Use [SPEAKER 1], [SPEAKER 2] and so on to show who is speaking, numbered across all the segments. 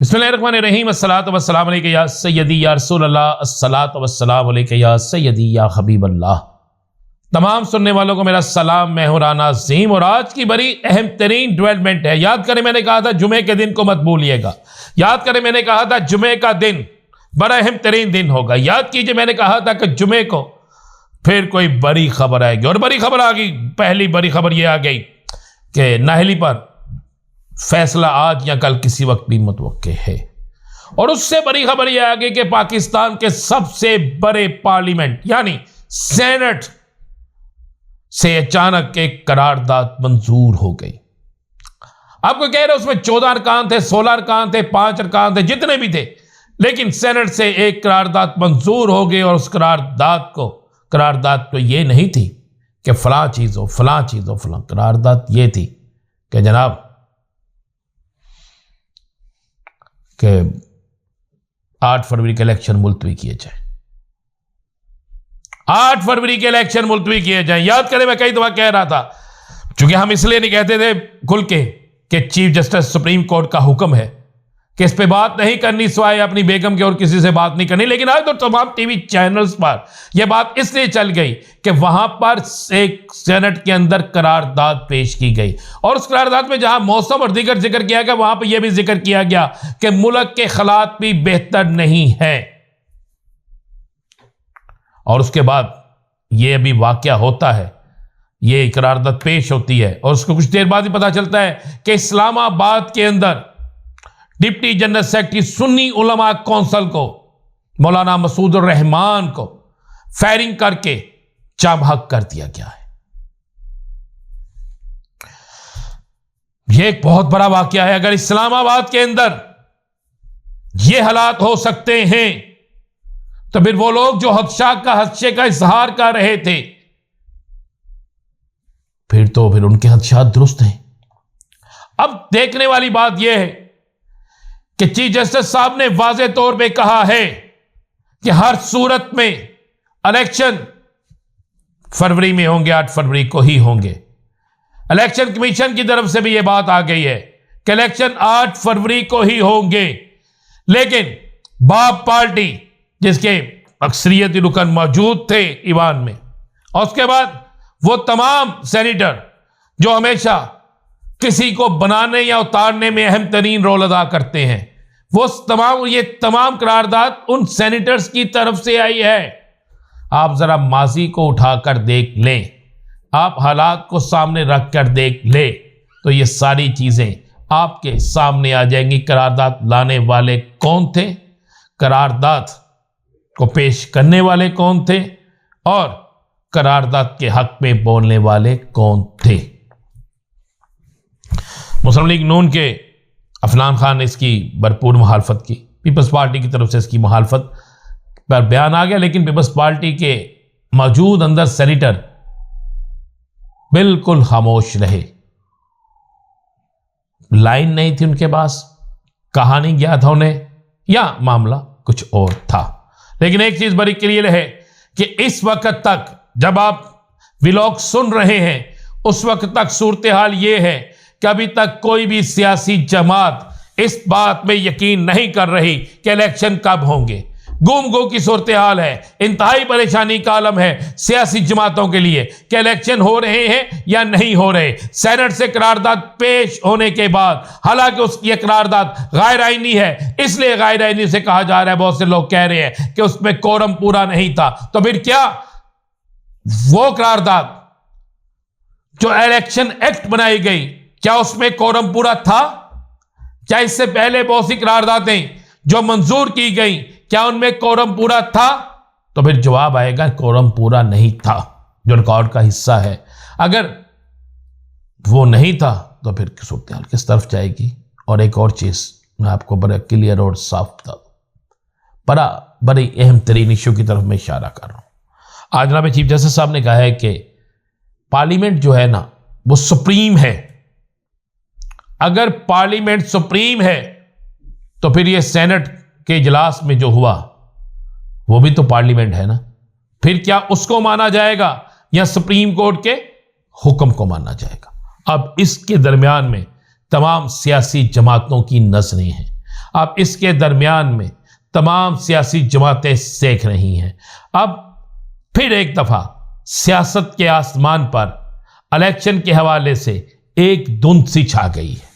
[SPEAKER 1] बिस्मिल्लाहिर्रहमानिर्रहीम अस्सलातु वस्सलामु अलैका या सय्यदी या रसूल अल्लाह अस्सलातु वस्सलामु अलैका या सय्यदी या हबीब अल्लाह। तमाम सुनने वालों को मेरा सलाम। मैं हूं राना अज़ीम और आज की बड़ी अहम तरीन डेवलपमेंट है। याद करें मैंने कहा था जुमे के दिन को मत भूलिएगा। याद करें मैंने कहा था जुमे का दिन बड़ा अहम तरीन दिन होगा। याद कीजिए मैंने कहा था कि जुमे को फिर कोई बड़ी खबर आएगी और बड़ी खबर आ गई। पहली बड़ी खबर यह आ गई कि नाहली पर फैसला आज या कल किसी वक्त भी मुतवक्के है। और उससे बड़ी खबर यह आ गई कि पाकिस्तान के सबसे बड़े पार्लियामेंट यानी सेनेट से अचानक एक करारदाद मंजूर हो गई। आपको कह रहे उसमें 14 अरकान थे, 16 अरकान थे, 5 अरकान थे, जितने भी थे, लेकिन सेनेट से एक करारदाद मंजूर हो गई। और उस करारदाद तो ये नहीं थी कि फलां चीज हो फलां चीज हो फलां। करारदाद ये थी कि जनाब कि 8 फरवरी के इलेक्शन मुलतवी किए जाए। 8 फरवरी के इलेक्शन मुलतवी किए जाए। याद करें मैं कई दफा कह रहा था, चूंकि हम इसलिए नहीं कहते थे खुल के कि चीफ जस्टिस सुप्रीम कोर्ट का हुक्म है कि इस पे बात नहीं करनी, सिवाय अपनी बेगम के और किसी से बात नहीं करनी। लेकिन आज तो तमाम टीवी चैनल्स पर यह बात इसलिए चल गई कि वहां पर एक सेनेट के अंदर करारदाद पेश की गई और उस करारदाद में जहां मौसम और दीगर जिक्र किया गया, वहां पर यह भी जिक्र किया गया कि मुल्क के हालात भी बेहतर नहीं है। और उसके बाद यह अभी वाकया होता है, यह करारदाद पेश होती है और उसको कुछ देर बाद ही पता चलता है कि इस्लामाबाद के अंदर डिप्टी जनरल सेक्रेटरी सुन्नी उलमा कौंसिल को मौलाना मसूद रहमान को फायरिंग करके चाबहक कर दिया गया है। यह एक बहुत बड़ा वाकया है। अगर इस्लामाबाद के अंदर यह हालात हो सकते हैं तो फिर वो लोग जो हदशे का इजहार कर रहे थे, फिर उनके हदशात दुरुस्त हैं। अब देखने वाली बात यह है कि चीफ जस्टिस साहब ने वाज़े तौर पे कहा है कि हर सूरत में इलेक्शन फरवरी में होंगे, 8 फरवरी को ही होंगे। इलेक्शन कमीशन की तरफ से भी यह बात आ गई है कि इलेक्शन 8 फरवरी को ही होंगे। लेकिन बाप पार्टी जिसके अक्सरियती रुकन मौजूद थे ईवान में, और उसके बाद वो तमाम सेनेटर जो हमेशा किसी को बनाने या उतारने में अहम तरीन रोल अदा करते हैं, ये तमाम करारदाद उन सेनेटर्स की तरफ से आई है। आप जरा माजी को उठाकर देख लें, आप हालात को सामने रखकर देख ले तो ये सारी चीजें आपके सामने आ जाएंगी। करारदाद लाने वाले कौन थे, करारदाद को पेश करने वाले कौन थे और करारदाद के हक में बोलने वाले कौन थे। मुस्लिम लीग नून के अफनान खान ने इसकी भरपूर मुखालफत की। पीपल्स पार्टी की तरफ से इसकी मुखालफत पर बयान आ गया, लेकिन पीपल्स पार्टी के मौजूद अंदर सेनेटर बिल्कुल खामोश रहे। लाइन नहीं थी उनके पास, कहा नहीं गया था उन्हें, या मामला कुछ और था। लेकिन एक चीज बड़ी क्लियर है कि इस वक्त तक जब आप व्लॉग सुन रहे हैं, उस वक्त तक सूरत हाल यह है कि अभी तक कोई भी सियासी जमात इस बात में यकीन नहीं कर रही कि इलेक्शन कब होंगे। गुम की सूरत हाल है। इंतहाई परेशानी का आलम है सियासी जमातों के लिए कि इलेक्शन हो रहे हैं या नहीं हो रहे। सेनेट से करारदाद पेश होने के बाद, हालांकि उसकी करारदाद गैर आईनी है, इसलिए गैर आईनी से कहा जा रहा है, बहुत से लोग कह रहे हैं कि उसमें कोरम पूरा नहीं था। तो फिर क्या वो करारदाद जो इलेक्शन एक्ट बनाई गई, क्या उसमें कोरम पूरा था? क्या इससे पहले बहुत सी करारदादें जो मंजूर की गई, क्या उनमें कोरम पूरा था? तो फिर जवाब आएगा कोरम पूरा नहीं था, जो रिकॉर्ड का हिस्सा है। अगर वो नहीं था तो फिर सूरत हाल किस तरफ जाएगी। और एक और चीज मैं आपको बड़ा क्लियर और साफ बता दूं, बड़ी अहम तरीन इश्यू की तरफ मैं इशारा कर रहा हूं। आज जनाब चीफ जस्टिस साहब ने कहा है कि पार्लियामेंट जो है ना वो सुप्रीम है। अगर पार्लियामेंट सुप्रीम है तो फिर ये सेनेट के इजलास में जो हुआ वो भी तो पार्लियामेंट है ना। फिर क्या उसको माना जाएगा या सुप्रीम कोर्ट के हुक्म को माना जाएगा? अब इसके दरमियान में तमाम सियासी जमातों की नजरें हैं। अब इसके दरमियान में तमाम सियासी जमातें सेक रही हैं। अब फिर एक दफा सियासत के आसमान पर इलेक्शन के हवाले से एक धुंध सी छा गई है।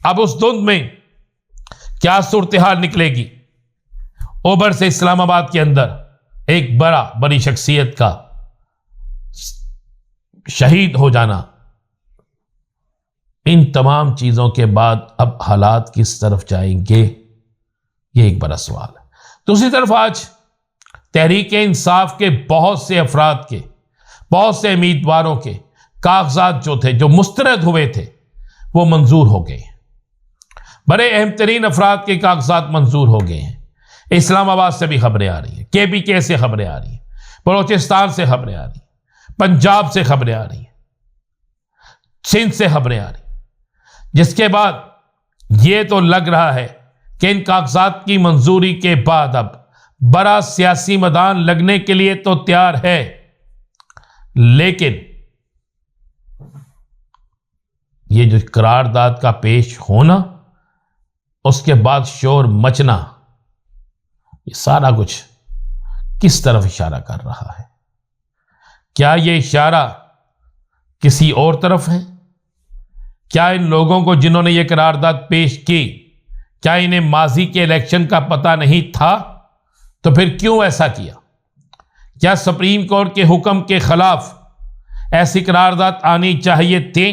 [SPEAKER 1] अब उस धुंध में क्या सूरत हाल निकलेगी? ओबर से इस्लामाबाद के अंदर एक बड़ी शख्सियत का शहीद हो जाना, इन तमाम चीजों के बाद अब हालात किस तरफ जाएंगे, ये एक बड़ा सवाल है। दूसरी तरफ आज तहरीक इंसाफ के बहुत से अफराद के, बहुत से उम्मीदवारों के कागजात जो थे, जो मुस्तरद हुए थे, वो मंजूर हो गए। बड़े अहम तरीन अफराद के कागजात मंजूर हो गए हैं। इस्लामाबाद से भी खबरें आ रही हैं, KPK से खबरें आ रही हैं, बलोचिस्तान से खबरें आ रही हैं, पंजाब से खबरें आ रही हैं, सिंध से खबरें आ रही हैं, जिसके बाद ये तो लग रहा है कि इन कागजात की मंजूरी के बाद अब बड़ा सियासी मैदान लगने के लिए तो तैयार है, लेकिन ये जो करारदाद का पेश होना, उसके बाद शोर मचना, ये सारा कुछ किस तरफ इशारा कर रहा है? क्या ये इशारा किसी और तरफ है? क्या इन लोगों को जिन्होंने ये करारदाद पेश की, क्या इन्हें माजी के इलेक्शन का पता नहीं था? तो फिर क्यों ऐसा किया? क्या सुप्रीम कोर्ट के हुक्म के खिलाफ ऐसी करारदाद आनी चाहिए थी?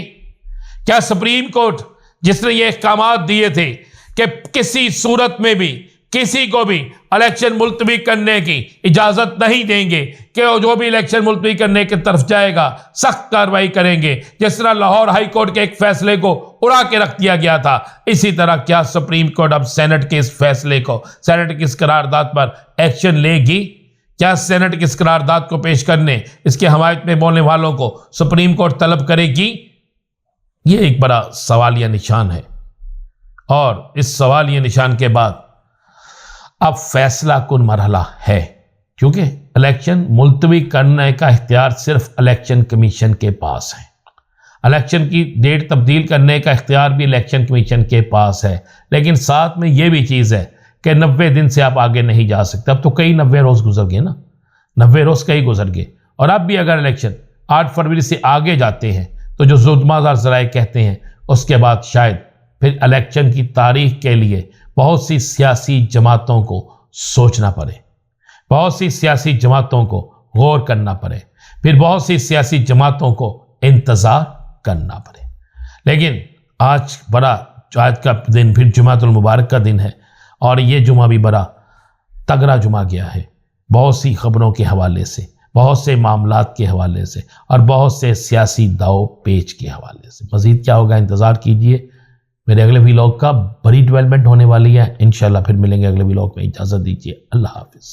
[SPEAKER 1] क्या सुप्रीम कोर्ट जिसने ये अहकाम दिए थे कि किसी सूरत में भी किसी को भी इलेक्शन मुलतवी करने की इजाजत नहीं देंगे, कि जो भी इलेक्शन मुलतवी करने की तरफ जाएगा सख्त कार्रवाई करेंगे, जिस तरह लाहौर हाई कोर्ट के एक फैसले को उड़ा के रख दिया गया था, इसी तरह क्या सुप्रीम कोर्ट अब सेनेट के इस फैसले को, सेनेट की इस करारदाद पर एक्शन लेगी? क्या सेनेट की इस करारदाद को पेश करने, इसके हमायत में बोलने वालों को सुप्रीम कोर्ट तलब करेगी? यह एक बड़ा सवालिया निशान है। और इस सवालिया निशान के बाद अब फैसला कुन मरहला है, क्योंकि इलेक्शन मुलतवी करने का इख्तियार सिर्फ इलेक्शन कमीशन के पास है। इलेक्शन की डेट तब्दील करने का इख्तियार भी इलेक्शन कमीशन के पास है, लेकिन साथ में यह भी चीज़ है कि 90 दिन से आप आगे नहीं जा सकते। अब तो कई 90 रोज़ गुजर गए ना, 90 रोज़ कई गुजर गए। और अब भी अगर इलेक्शन 8 फरवरी से आगे जाते हैं तो जो जुर्मादार ज़राए कहते हैं, उसके बाद शायद फिर इलेक्शन की तारीख के लिए बहुत सी सियासी जमातों को सोचना पड़े, बहुत सी सियासी जमातों को गौर करना पड़े, फिर बहुत सी सियासी जमातों को इंतज़ार करना पड़े। लेकिन आज आज का दिन फिर जुमातुल मुबारक का दिन है, और ये जुमा भी बड़ा तगड़ा जुमा गया है, बहुत सी खबरों के हवाले से, बहुत से मामलात के हवाले से, और बहुत से सियासी दाव पेच के हवाले से। मज़ीद क्या होगा, इंतज़ार कीजिए। मेरे अगले व्लॉग का बड़ी डेवलपमेंट होने वाली है, इंशाल्लाह फिर मिलेंगे अगले व्लॉग में। इजाज़त दीजिए, अल्लाह हाफिज़।